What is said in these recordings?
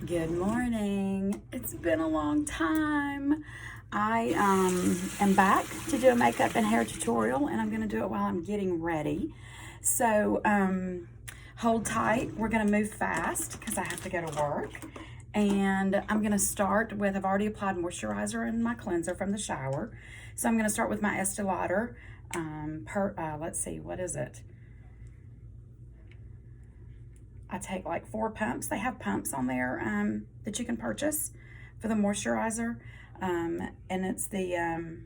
Good morning. It's been a long time. I am back to do a makeup and hair tutorial, and I'm going to do it while I'm getting ready. So hold tight. We're going to move fast because I have to go to work. And I'm going to start with, I've already applied moisturizer and my cleanser from the shower. So I'm going to start with my Estee Lauder. Let's see, what is it? I take like 4 pumps. They have pumps on there that you can purchase for the moisturizer. And it's the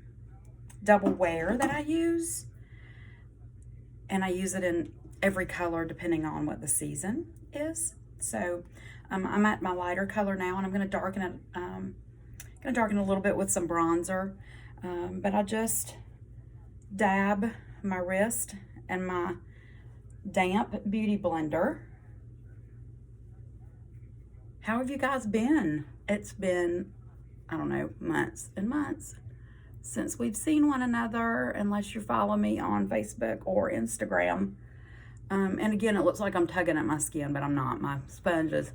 double wear that I use. And I use it in every color depending on what the season is. So I'm at my lighter color now, and I'm going to darken it. A little bit with some bronzer. But I just dab my wrist and my damp beauty blender. How have you guys been? It's been, I don't know, months and months since we've seen one another, unless you follow me on Facebook or Instagram. And again, it looks like I'm tugging at my skin, but I'm not. My sponge is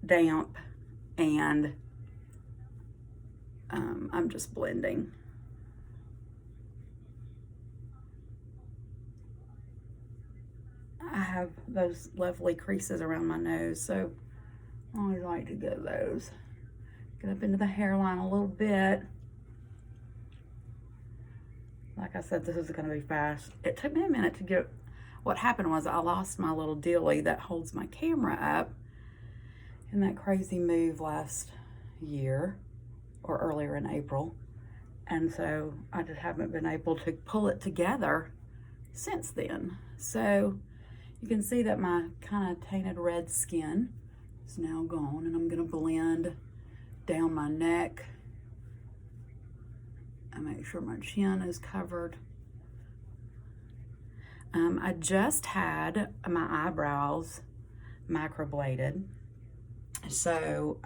damp, and I'm just blending. I have those lovely creases around my nose, so I always like to get those. Get up into the hairline a little bit. Like I said, this is going to be fast. It took me a minute to get... What happened was I lost my little dilly that holds my camera up in that crazy move last year, or earlier in April. And so I just haven't been able to pull it together since then. So you can see that my kind of tainted red skin is now gone, and I'm going to blend down my neck and make sure my chin is covered. I just had my eyebrows microbladed, so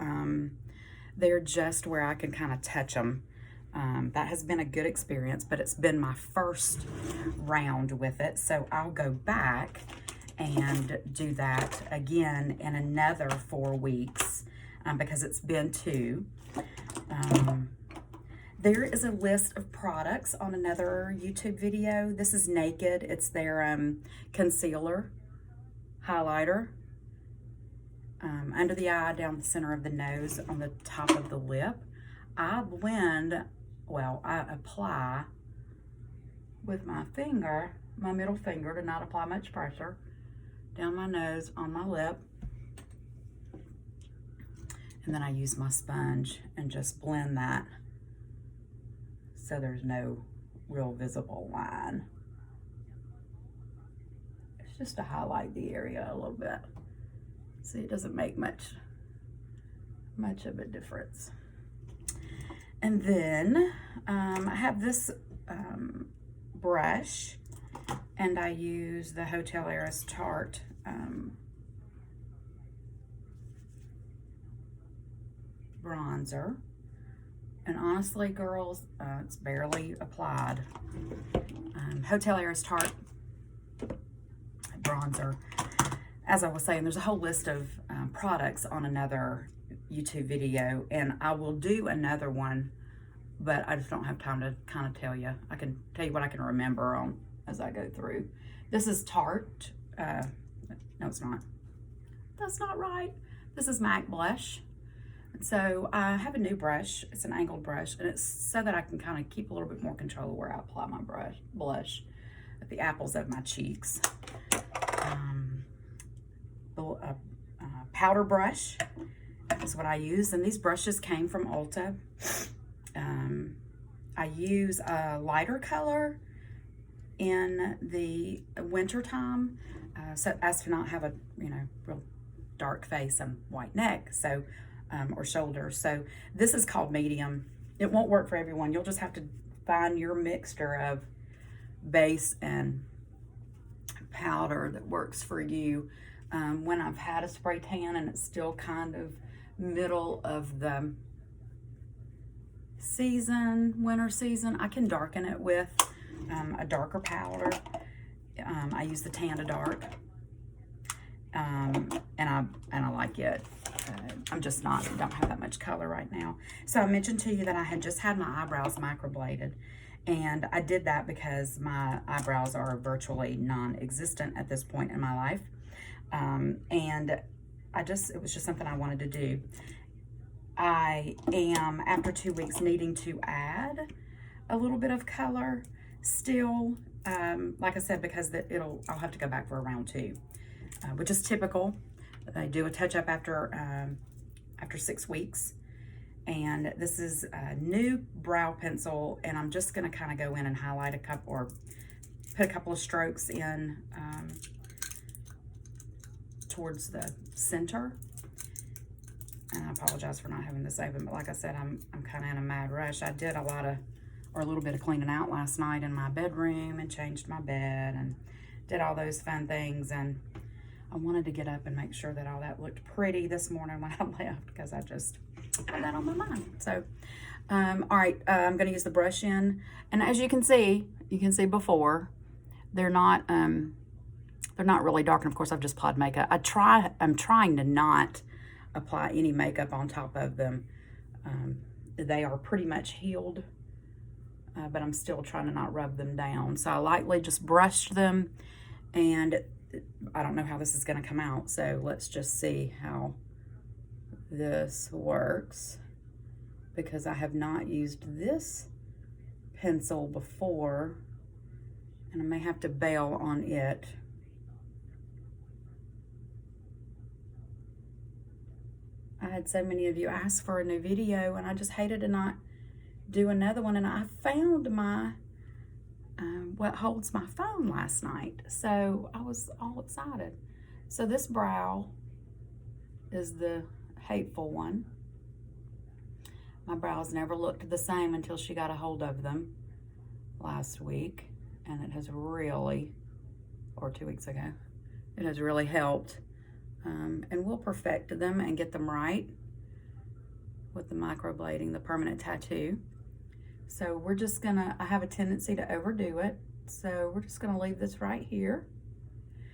they're just where I can kind of touch them. That has been a good experience, but it's been my first round with it, so I'll go back and do that again in another 4 weeks because it's been 2. There is a list of products on another YouTube video. This is Naked. It's their concealer, highlighter, under the eye, down the center of the nose, on the top of the lip. I apply with my finger, my middle finger, to not apply much pressure, down my nose, on my lip. And then I use my sponge and just blend that so there's no real visible line. It's just to highlight the area a little bit. See, it doesn't make much of a difference. And then I have this brush, and I use the Hotel Heiress Tarte bronzer. And honestly, girls, it's barely applied. Hotel Heiress Tarte bronzer. As I was saying, there's a whole list of products on another YouTube video, and I will do another one, but I just don't have time to kind of tell you. I can tell you what I can remember on as I go through. This is Tarte. No, it's not. That's not right. This is MAC blush. So I have a new brush. It's an angled brush, and it's so that I can kind of keep a little bit more control of where I apply my blush at the apples of my cheeks. Powder brush is what I use, and these brushes came from Ulta. I use a lighter color in the winter time, so as to not have a real dark face and white neck, so or shoulders. So this is called medium. It won't work for everyone. You'll just have to find your mixture of base and powder that works for you. When I've had a spray tan and it's still kind of middle of the season, winter season, I can darken it with a darker powder. I use the Tan to Dark, and I like it. I'm just don't have that much color right now. So I mentioned to you that I had just had my eyebrows microbladed, and I did that because my eyebrows are virtually non-existent at this point in my life. And it was just something I wanted to do. I am, after 2 weeks, needing to add a little bit of color still, like I said, because I'll have to go back for a round 2, which is typical. They do a touch-up after 6 weeks. And this is a new brow pencil, and I'm just going to kind of go in and highlight a couple, or put a couple of strokes in towards the center. And I apologize for not having this open, but like I said, I'm kind of in a mad rush. I did a little bit of cleaning out last night in my bedroom, and changed my bed and did all those fun things, and I wanted to get up and make sure that all that looked pretty this morning when I left, because I just had that on my mind. So all right, I'm going to use the brush in, and as you can see before, they're not really dark. And of course, I've just applied makeup. I'm trying to not apply any makeup on top of them. They are pretty much healed, but I'm still trying to not rub them down. So I lightly just brushed them, and I don't know how this is going to come out. So let's just see how this works, because I have not used this pencil before, and I may have to bail on it. I had so many of you ask for a new video, and I just hated to not do another one. And I found my what holds my phone last night, so I was all excited. So this brow is the hateful one. My brows never looked the same until she got a hold of them last week, and it has really, or 2 weeks ago, it has really helped. And we'll perfect them and get them right with the microblading, the permanent tattoo. So we're just gonna, I have a tendency to overdo it, so we're just gonna leave this right here.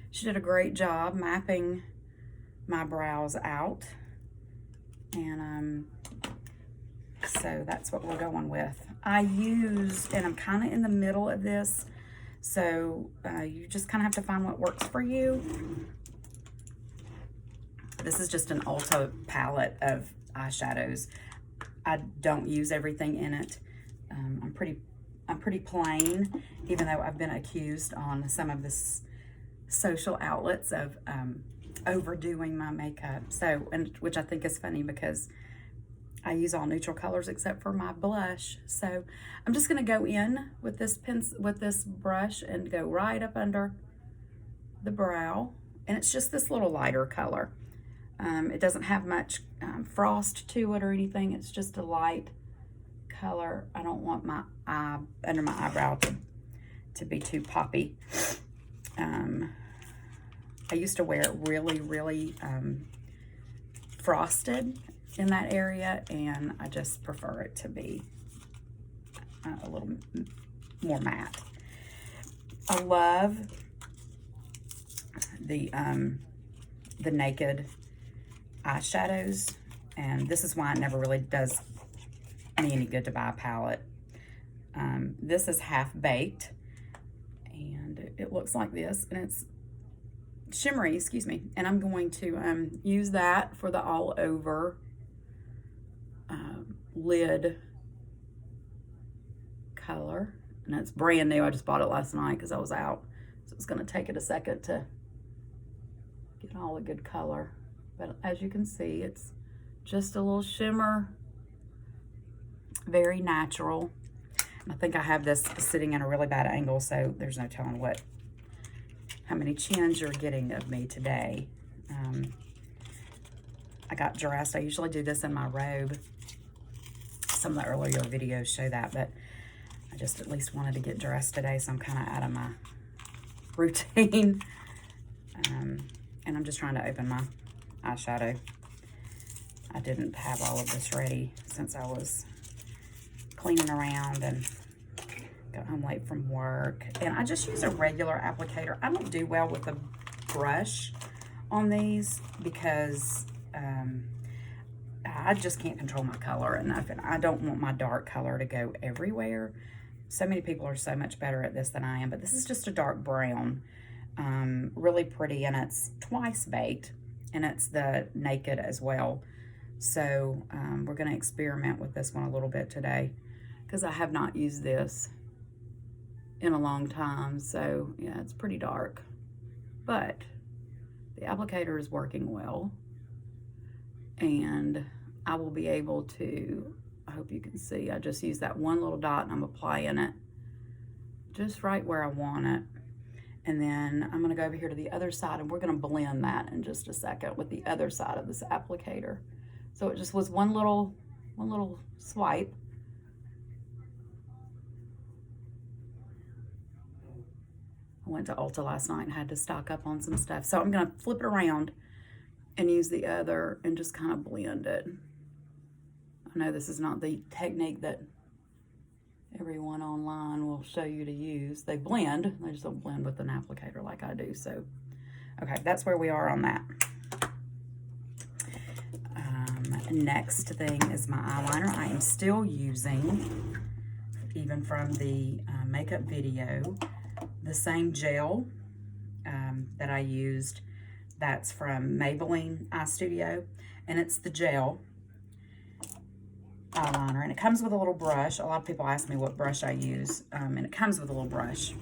She did a great job mapping my brows out, and so that's what we're going with. And I'm kind of in the middle of this, so you just kind of have to find what works for you. This is just an Ulta palette of eyeshadows. I don't use everything in it. I'm pretty plain, even though I've been accused on some of the social outlets of overdoing my makeup. So, which I think is funny, because I use all neutral colors except for my blush. So I'm just gonna go in with this brush and go right up under the brow, and it's just this little lighter color. It doesn't have much frost to it or anything. It's just a light color. I don't want my eye under my eyebrow to be too poppy. I used to wear it really frosted in that area, and I just prefer it to be a little more matte. I love the Naked eyeshadows, and this is why it never really does me any good to buy a palette. This is Half Baked, and it looks like this, and it's shimmery, excuse me, and I'm going to use that for the all over lid color, and it's brand new. I just bought it last night because I was out, so it's going to take it a second to get all the good color. But as you can see, it's just a little shimmer, very natural. I think I have this sitting in a really bad angle, so there's no telling how many chins you're getting of me today. I got dressed. I usually do this in my robe. Some of the earlier videos show that, but I just at least wanted to get dressed today, so I'm kind of out of my routine. And I'm just trying to open my eyeshadow. I didn't have all of this ready since I was cleaning around and got home late from work. And I just use a regular applicator. I don't do well with a brush on these because I just can't control my color enough, and I don't want my dark color to go everywhere. So many people are so much better at this than I am, but this is just a dark brown. Really pretty, and it's twice baked, and it's the naked as well. So we're going to experiment with this one a little bit today because I have not used this in a long time. So yeah, it's pretty dark, but the applicator is working well, and I will be able to, I hope you can see, I just use that one little dot and I'm applying it just right where I want it. And then I'm going to go over here to the other side, and we're going to blend that in just a second with the other side of this applicator. So it just was one little swipe. I went to Ulta last night and had to stock up on some stuff. So I'm going to flip it around and use the other and just kind of blend it. I know this is not the technique that everyone online will show you to use. They blend, they just don't blend with an applicator like I do. So, okay, that's where we are on that. Next thing is my eyeliner. I am still using, even from the makeup video, the same gel that I used. That's from Maybelline Eye Studio, and it's the gel eyeliner, and it comes with a little brush. A lot of people ask me what brush I use, and it comes with a little brush.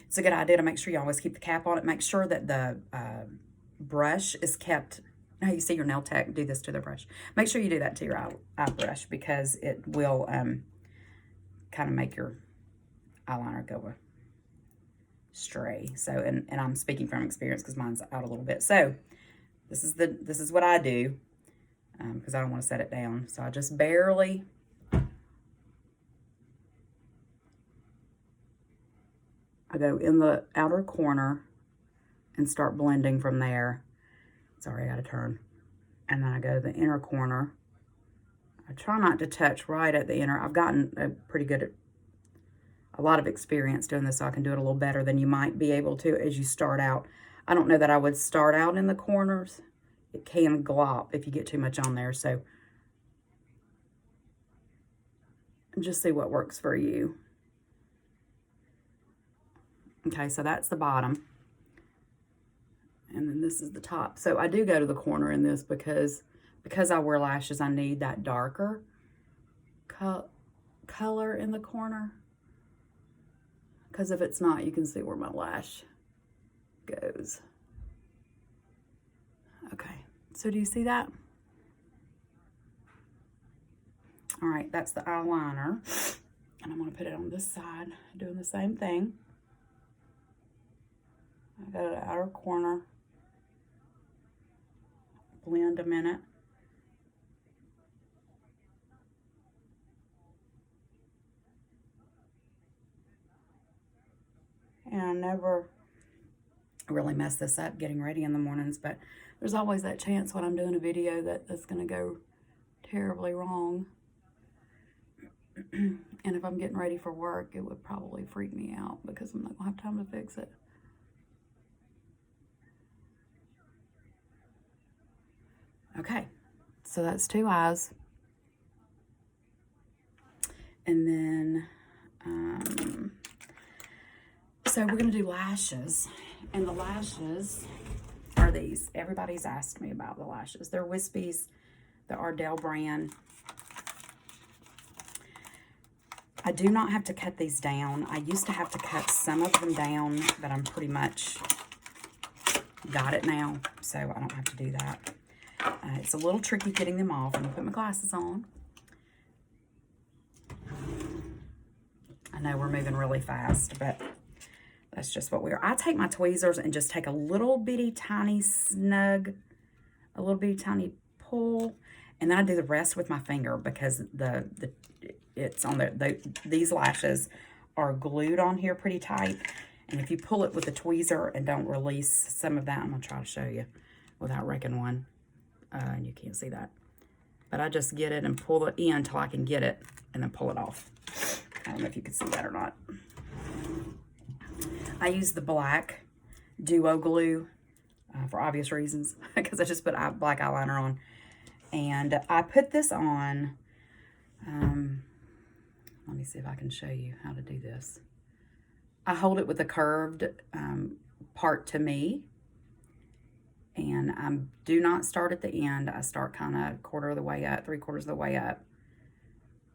It's a good idea to make sure you always keep the cap on it. Make sure that the brush is kept. Now you see your nail tech do this to the brush. Make sure you do that to your eye brush, because it will kind of make your eyeliner go astray. So, and I'm speaking from experience because mine's out a little bit. So this is what I do, because I don't want to set it down. So I just barely go in the outer corner and start blending from there. Sorry, I got to turn. And then I go to the inner corner. I try not to touch right at the inner. I've gotten a lot of experience doing this, so I can do it a little better than you might be able to as you start out. I don't know that I would start out in the corners. It can glop if you get too much on there. So just see what works for you. Okay, so that's the bottom. And then this is the top. So I do go to the corner in this because I wear lashes, I need that darker color in the corner. Because if it's not, you can see where my lash goes. Okay, so do you see that? All right, that's the eyeliner. And I'm going to put it on this side, doing the same thing. I go to the outer corner. Blend a minute. And I never really mess this up getting ready in the mornings, but there's always that chance when I'm doing a video that it's going to go terribly wrong. And if I'm getting ready for work, it would probably freak me out because I'm not going to have time to fix it. Okay, so that's two eyes. And then, so we're going to do lashes. And the lashes are these. Everybody's asked me about the lashes. They're Wispies, the Ardell brand. I do not have to cut these down. I used to have to cut some of them down, but I'm pretty much got it now, so I don't have to do that. It's a little tricky getting them off. I'm going to put my glasses on. I know we're moving really fast, but that's just what we are. I take my tweezers and just take a little bitty tiny snug, a little bitty tiny pull, and then I do the rest with my finger because it's on these lashes are glued on here pretty tight. And if you pull it with a tweezer and don't release some of that, I'm going to try to show you without wrecking one. And you can't see that. But I just get it and pull it in until I can get it and then pull it off. I don't know if you can see that or not. I use the black duo glue for obvious reasons, because I just put black eyeliner on. And I put this on, let me see if I can show you how to do this. I hold it with a curved part to me, and I do not start at the end. I start kind of quarter of the way up, 3/4 of the way up,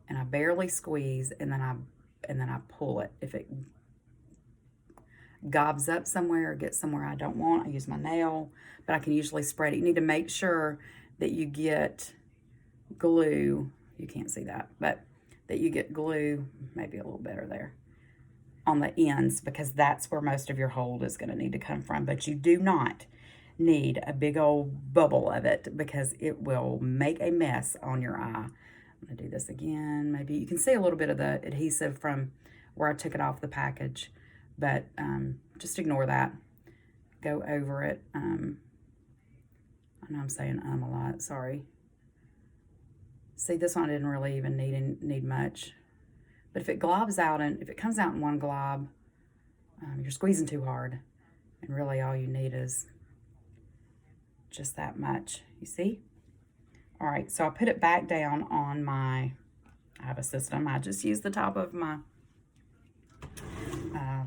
and I barely squeeze, and then I pull it. If it gobs up somewhere or gets somewhere I don't want, I use my nail, but I can usually spread it. You need to make sure that you get glue. You can't see that, but that you get glue, maybe a little better there, on the ends, because that's where most of your hold is going to need to come from. But you do not need a big old bubble of it, because it will make a mess on your eye. I'm going to do this again. Maybe you can see a little bit of the adhesive from where I took it off the package, but just ignore that. Go over it. I know I'm saying a lot, sorry. See, this one I didn't really even need much. But if it globs out, and if it comes out in one glob, you're squeezing too hard. And really all you need is just that much. You see? All right, so I put it back down on I have a system. I just use the top of my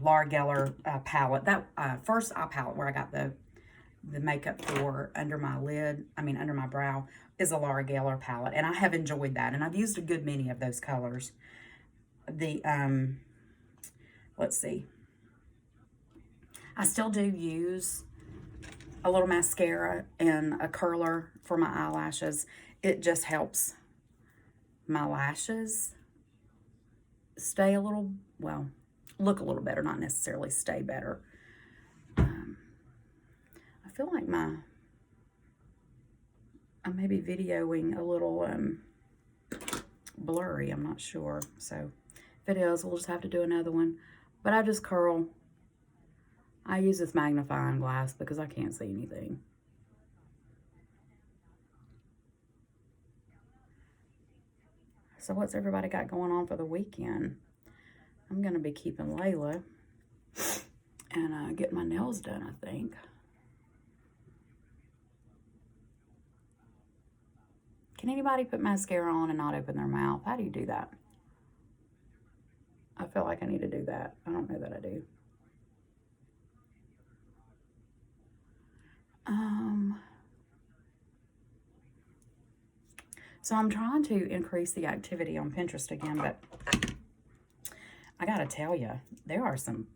Laura Geller palette. That first eye palette where I got the makeup for under my under my brow, is a Laura Geller palette, and I have enjoyed that, and I've used a good many of those colors. The let's see, I still do use a little mascara and a curler for my eyelashes. It just helps my lashes stay a little, well, look a little better, not necessarily stay better. I feel like I may be videoing a little blurry, I'm not sure. So if it is, we'll just have to do another one. But I just curl. I use this magnifying glass because I can't see anything. So what's everybody got going on for the weekend? I'm going to be keeping Layla and getting my nails done, I think. Can anybody put mascara on and not open their mouth? How do you do that? I feel like I need to do that. I don't know that I do. So I'm trying to increase the activity on Pinterest again, but I gotta tell you, there are some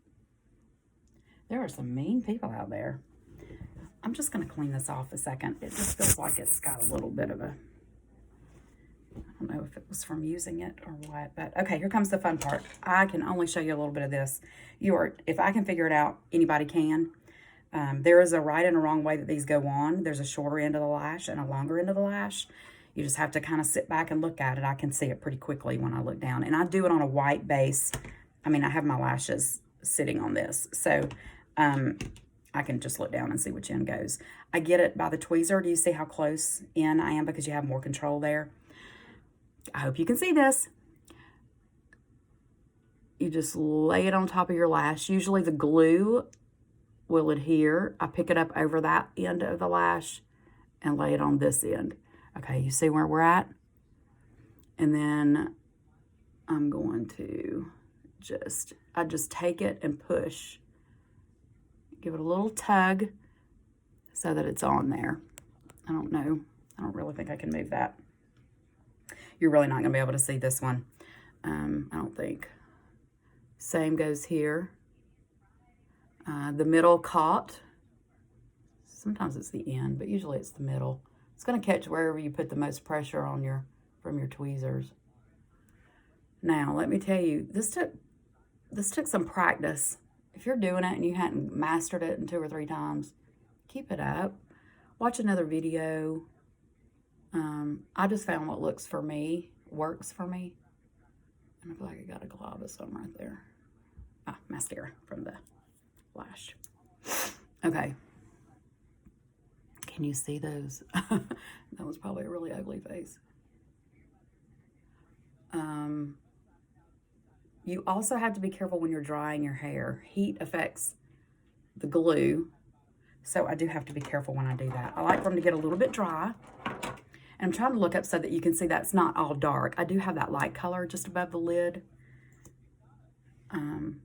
mean people out there. I'm just gonna clean this off a second. It just feels like it's got a little bit of a, I don't know if it was from using it or what, but okay, here comes the fun part. I can only show you a little bit of this. If I can figure it out, anybody can. There is a right and a wrong way that these go on. There's a shorter end of the lash and a longer end of the lash. You just have to kind of sit back and look at it. I can see it pretty quickly when I look down. And I do it on a white base. I mean, I have my lashes sitting on this. So I can just look down and see which end goes. I get it by the tweezer. Do you see how close in I am? Because you have more control there. I hope you can see this. You just lay it on top of your lash. Usually the glue will adhere. I pick it up over that end of the lash and lay it on this end. Okay, you see where we're at? And then I'm going to I just take it and push. Give it a little tug so that it's on there. I don't know. I don't really think I can move that. You're really not going to be able to see this one. I don't think. Same goes here. The middle caught. Sometimes it's the end, but usually it's the middle. It's going to catch wherever you put the most pressure on from your tweezers. Now, let me tell you, this took some practice. If you're doing it and you hadn't mastered it in 2 or 3 times, keep it up. Watch another video. I just found what works for me. And I feel like I got a glob of something right there. Mascara from the lash. Okay. Can you see those? That was probably a really ugly face. You also have to be careful when you're drying your hair. Heat affects the glue. So I do have to be careful when I do that. I like for them to get a little bit dry. And I'm trying to look up so that you can see that's not all dark. I do have that light color just above the lid. And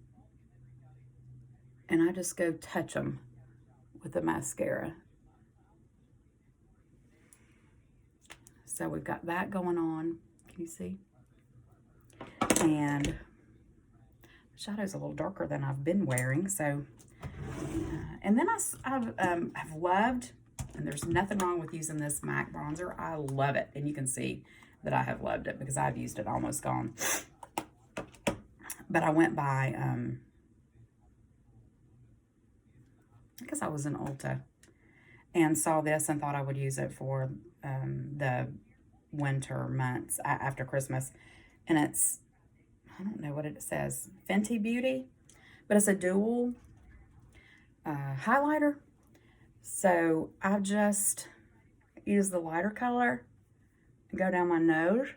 I just go touch them with the mascara. So we've got that going on. Can you see? And the shadow's a little darker than I've been wearing. So, and then I've loved, and there's nothing wrong with using this MAC bronzer. I love it. And you can see that I have loved it because I've used it almost gone. But I went by, I guess I was in Ulta and saw this and thought I would use it for the winter months after Christmas. And it's, I don't know what it says, Fenty Beauty, but it's a dual highlighter. So I just use the lighter color and go down my nose.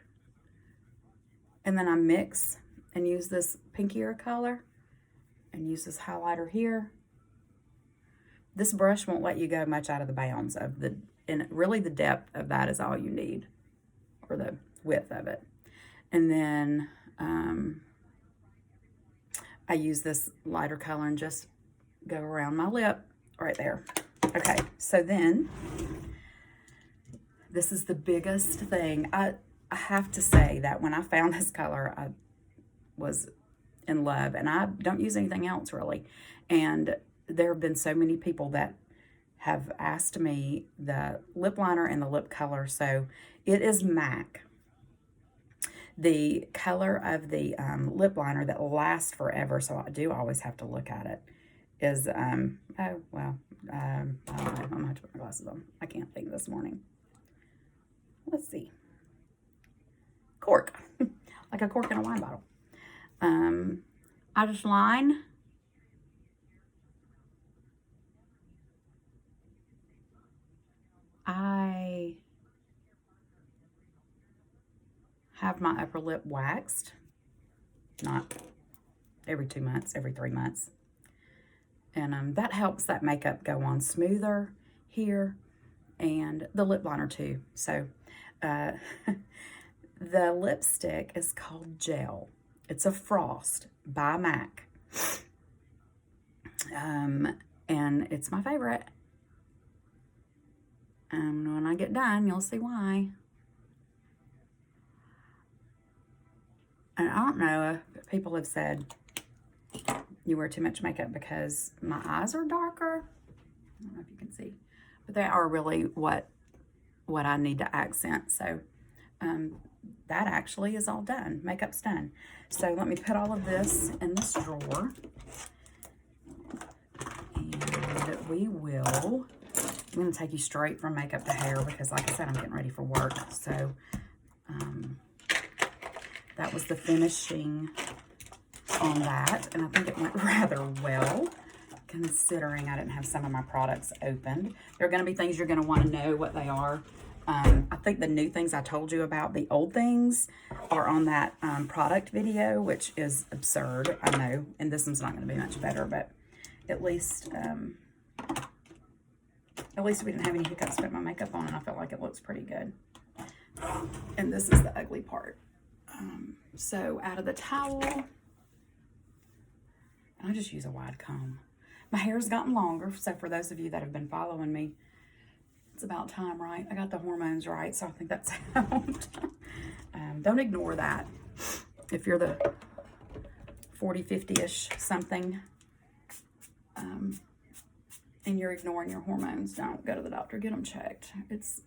And then I mix and use this pinkier color and use this highlighter here. This brush won't let you go much out of the bounds of the, and really the depth of that is all you need, or the width of it. And then I use this lighter color and just go around my lip right there. Okay, so then this is the biggest thing. I have to say that when I found this color, I was in love, and I don't use anything else really. And there have been so many people that have asked me the lip liner and the lip color. So it is MAC. The color of the lip liner that lasts forever, so I do always have to look at it, is, oh, well, I don't know. I'm going to have to put my glasses on. I can't think this morning. Let's see. Cork. Like a cork in a wine bottle. I just line. I have my upper lip waxed, not every 2 months, every 3 months. And that helps that makeup go on smoother here, and the lip liner too. So the lipstick is called Gel. It's a Frost by MAC. And it's my favorite. And when I get done, you'll see why. And I don't know if people have said you wear too much makeup because my eyes are darker. I don't know if you can see, but they are really what I need to accent. So that actually is all done. Makeup's done. So let me put all of this in this drawer, and we will. I'm going to take you straight from makeup to hair because, like I said, I'm getting ready for work. So that was the finishing on that, and I think it went rather well considering I didn't have some of my products opened. There are going to be things you're going to want to know what they are. I think the new things I told you about, the old things, are on that product video, which is absurd, I know, and this one's not going to be much better, but at least we didn't have any hiccups putting my makeup on, and I felt like it looks pretty good. And this is the ugly part. So out of the towel, and I just use a wide comb. My hair's gotten longer, so for those of you that have been following me, it's about time, right? I got the hormones right, so I think that's helped. Don't ignore that. If you're the 40, 50-ish something, and you're ignoring your hormones, don't go to the doctor, get them checked. It's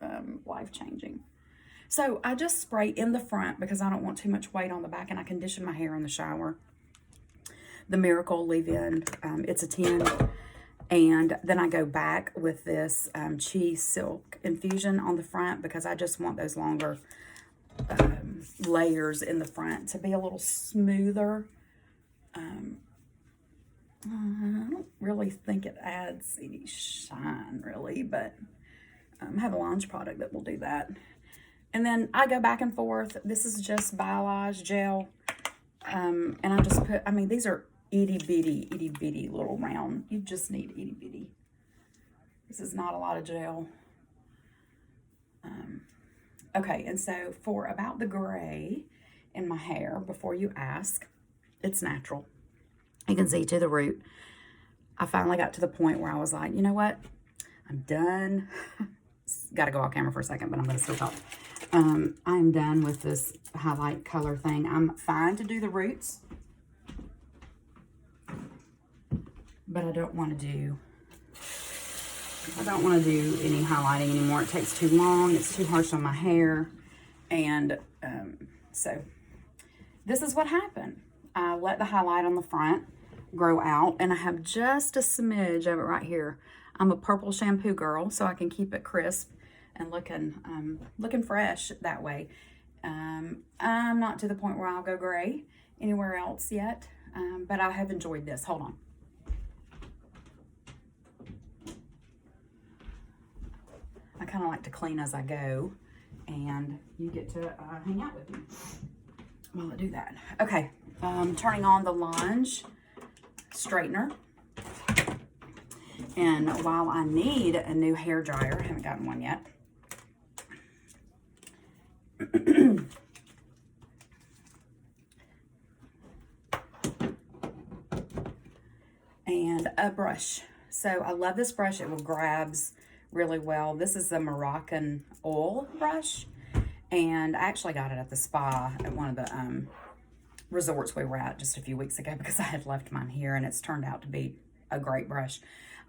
life-changing. So I just spray in the front because I don't want too much weight on the back, and I condition my hair in the shower. The Miracle leave-in, it's a 10. And then I go back with this cheese silk infusion on the front because I just want those longer layers in the front to be a little smoother. I don't really think it adds any shine, really, but I have a Launch product that will do that. And then I go back and forth. This is just Biolage gel. And I just put, I mean, these are itty bitty little round. You just need itty bitty This is not a lot of gel. Okay, and so for about the gray in my hair, before you ask, it's natural. You can see to the root. I finally got to the point where I was like, you know what? I'm done. Got to go off camera for a second, but I'm going to still talk. I'm done with this highlight color thing. I'm fine to do the roots, but I don't want to do any highlighting anymore. It takes too long. It's too harsh on my hair. And so this is what happened. I let the highlight on the front grow out, and I have just a smidge of it right here. I'm a purple shampoo girl, so I can keep it crisp and looking fresh that way. I'm not to the point where I'll go gray anywhere else yet, but I have enjoyed this. Hold on. I kind of like to clean as I go, and you get to hang out with me while I do that. Okay, turning on the Lunge straightener. And while I need a new hair dryer, I haven't gotten one yet. And a brush. So I love this brush. It will grabs really well. This is the Moroccan oil brush, and I actually got it at the spa at one of the resorts we were at just a few weeks ago because I had left mine here, and it's turned out to be a great brush.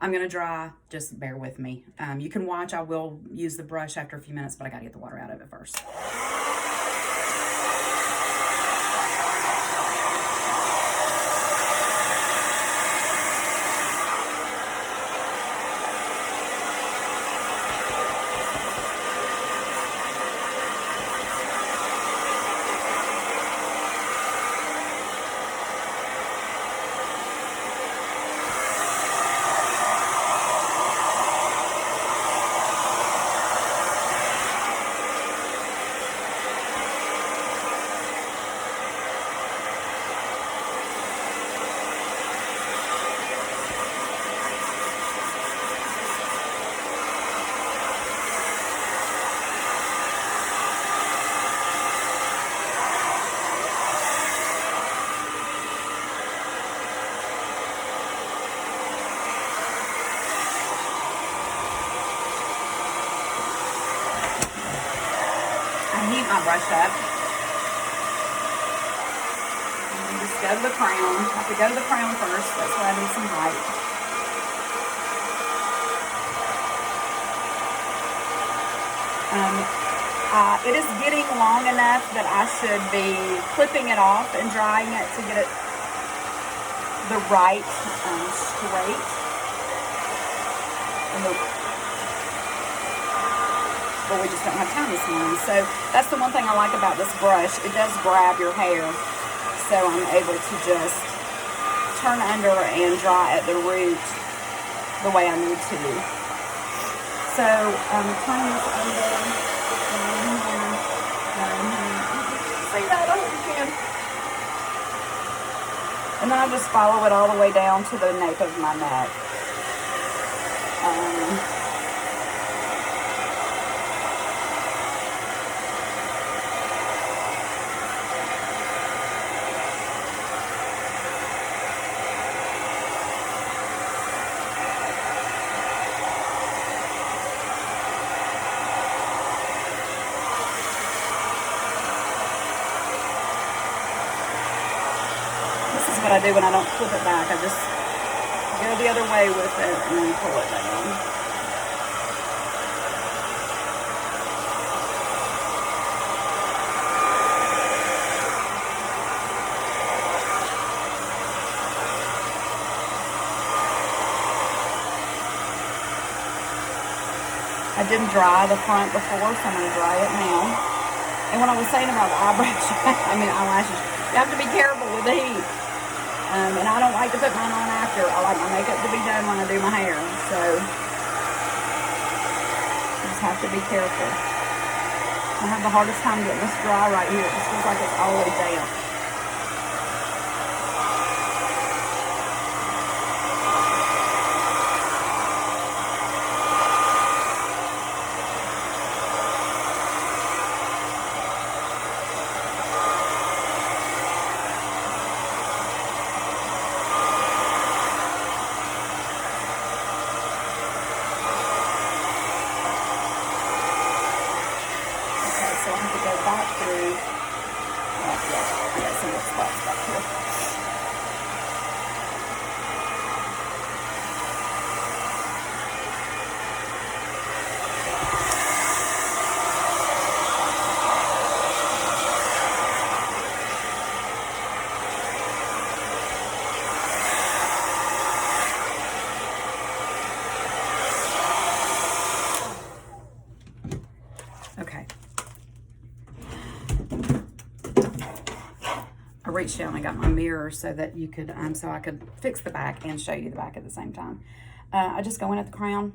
I'm gonna dry, just bear with me. You can watch. I will use the brush after a few minutes, but I gotta get the water out of it first. Heat my brush up. And just go to the crown. I have to go to the crown first. That's why I need some height. It is getting long enough that I should be clipping it off and drying it to get it the right straight. But we just don't have time this morning. So that's the one thing I like about this brush. It does grab your hair. So I'm able to just turn under and dry at the root the way I need to. So I'm turning this under. See that? I hope you can. And then I just follow it all the way down to the nape of my neck. What I do when I don't flip it back. I just go the other way with it and then pull it down. I didn't dry the front before, so I'm going to dry it now. And what I was saying about the eyelashes, you have to be careful with the heat. And I don't like to put mine on after. I like my makeup to be done when I do my hair. So, you just have to be careful. I have the hardest time getting this dry right here. It just feels like it's always damp. so I have to go back through. Yeah, I got some little spots back here. Okay. I reached down and got my mirror so that you could, so I could fix the back and show you the back at the same time. I just go in at the crown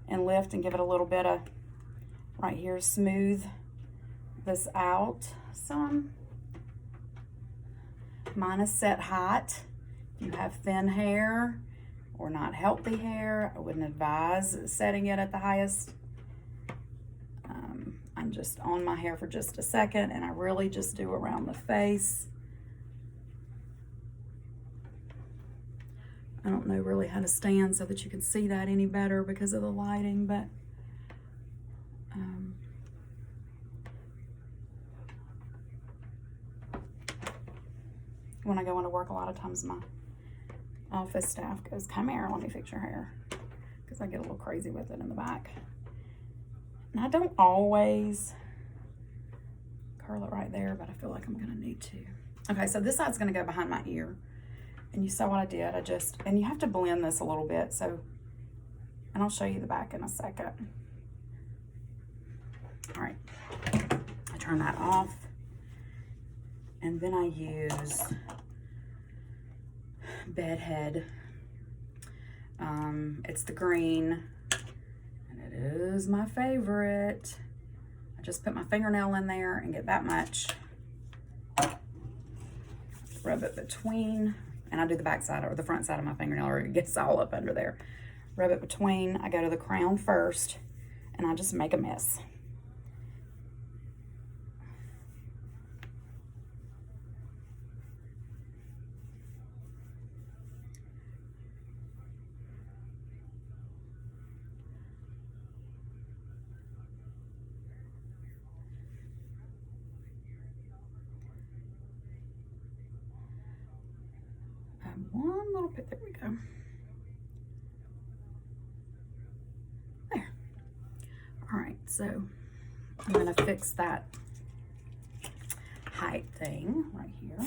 and lift and give it a little bit of, right here, smooth this out some. Mine is set height. If you have thin hair or not healthy hair, I wouldn't advise setting it at the highest. I'm just on my hair for just a second, and I really just do around the face. I don't know really how to stand so that you can see that any better because of the lighting, but when I go into work, a lot of times my office staff goes, "Come here, let me fix your hair," because I get a little crazy with it in the back. And I don't always curl it right there, but I feel like I'm gonna need to. Okay, so this side's gonna go behind my ear. And you saw what I did. And you have to blend this a little bit, so, and I'll show you the back in a second. All right, I turn that off. And then I use Bedhead. It's the green, and it is my favorite. I just put my fingernail in there and get that much. Rub it between, and I do the back side or the front side of my fingernail, or it gets all up under there. Rub it between. I go to the crown first, and I just make a mess. One little bit, there we go. There. All right, so I'm gonna fix that height thing right here.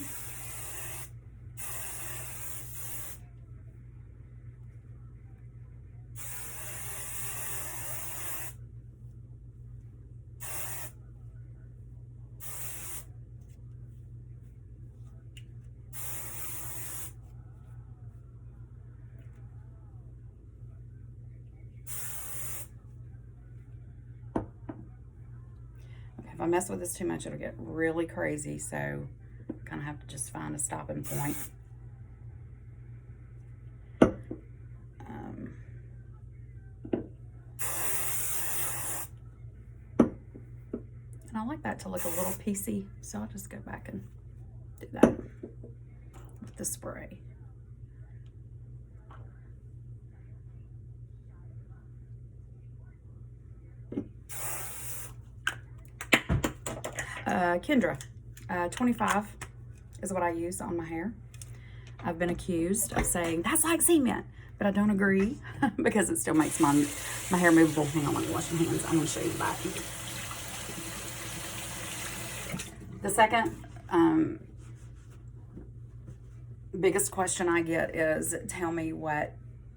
If I mess with this too much, it'll get really crazy, so kind of have to just find a stopping point. And I like that to look a little piecey, so I'll just go back and do that with the spray. Kendra, 25 is what I use on my hair. I've been accused of saying, that's like cement, but I don't agree because it still makes my hair movable. Hang on, let me wash my hands. I'm going to show you the back. The second biggest question I get is, tell me what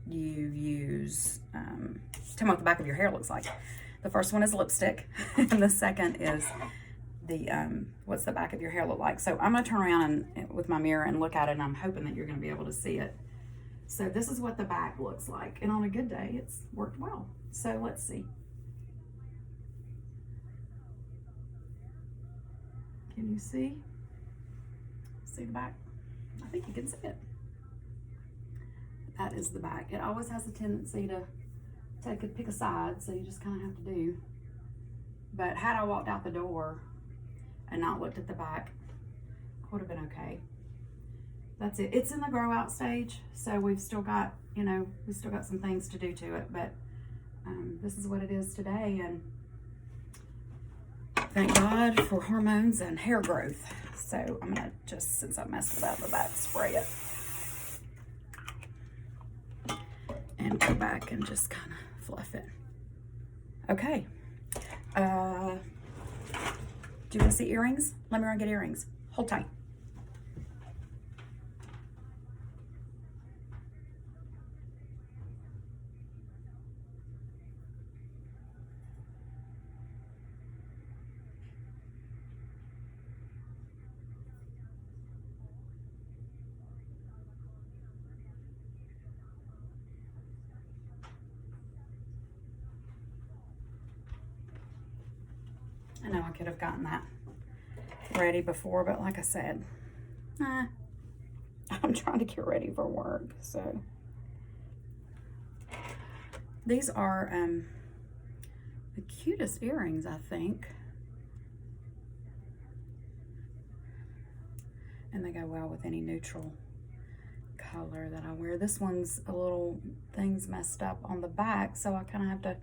you use, tell me what the back of your hair looks like. The first one is lipstick, and the second is what's the back of your hair look like. So I'm going to turn around and with my mirror and look at it, and I'm hoping that you're going to be able to see it. So this is what the back looks like, and on a good day it's worked well. So let's see. Can you see the back? I think you can see it. That is the back. It always has a tendency to pick a side, so you just kind of have to do. But had I walked out the door and not looked at the back, I would have been okay. That's it. It's in the grow out stage, so we've still got, we've still got some things to do to it, but this is what it is today, and Thank God for hormones and hair growth. So I'm gonna just, since I messed it up, the back, spray it. And go back and just kind of fluff it. Okay. Do you want to see earrings? Let me run get earrings. Hold tight. I know I could have gotten that ready before, but like I said, I'm trying to get ready for work. So these are the cutest earrings, I think. And they go well with any neutral color that I wear. This one's a little, things messed up on the back, so I kind of have to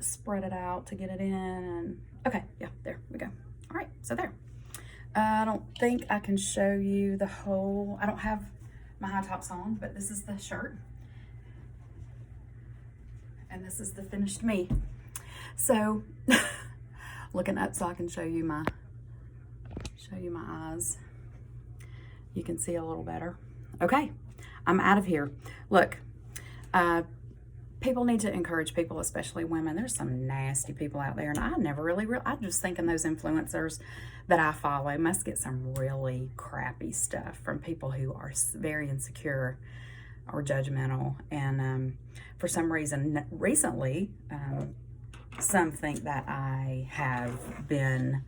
spread it out to get it in. And okay, yeah, there we go. All right, so there. I don't think I can show you the whole, I don't have my high tops on, but this is the shirt. And this is the finished me. So looking up so I can show you my eyes. You can see a little better. Okay, I'm out of here. Look, people need to encourage people, especially women. There's some nasty people out there, and I never really, I'm just thinking those influencers that I follow must get some really crappy stuff from people who are very insecure or judgmental. And for some reason, recently, some think that I have been,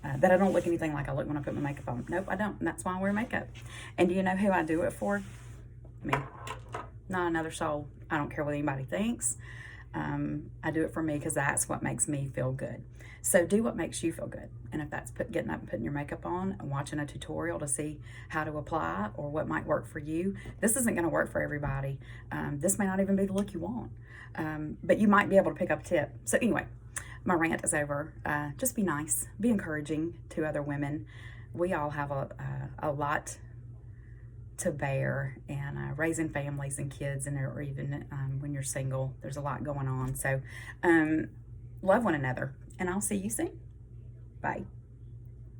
that I don't look anything like I look when I put my makeup on. Nope, I don't, and that's why I wear makeup. And do you know who I do it for? Me. Not another soul. I don't care what anybody thinks. I do it for me because that's what makes me feel good. So do what makes you feel good. And if that's getting up and putting your makeup on and watching a tutorial to see how to apply or what might work for you, this isn't going to work for everybody. This may not even be the look you want, but you might be able to pick up a tip. So anyway, my rant is over. Just be nice, be encouraging to other women. We all have a lot to bear, and raising families and kids, and or even when you're single, there's a lot going on. So love one another, and I'll see you soon. Bye.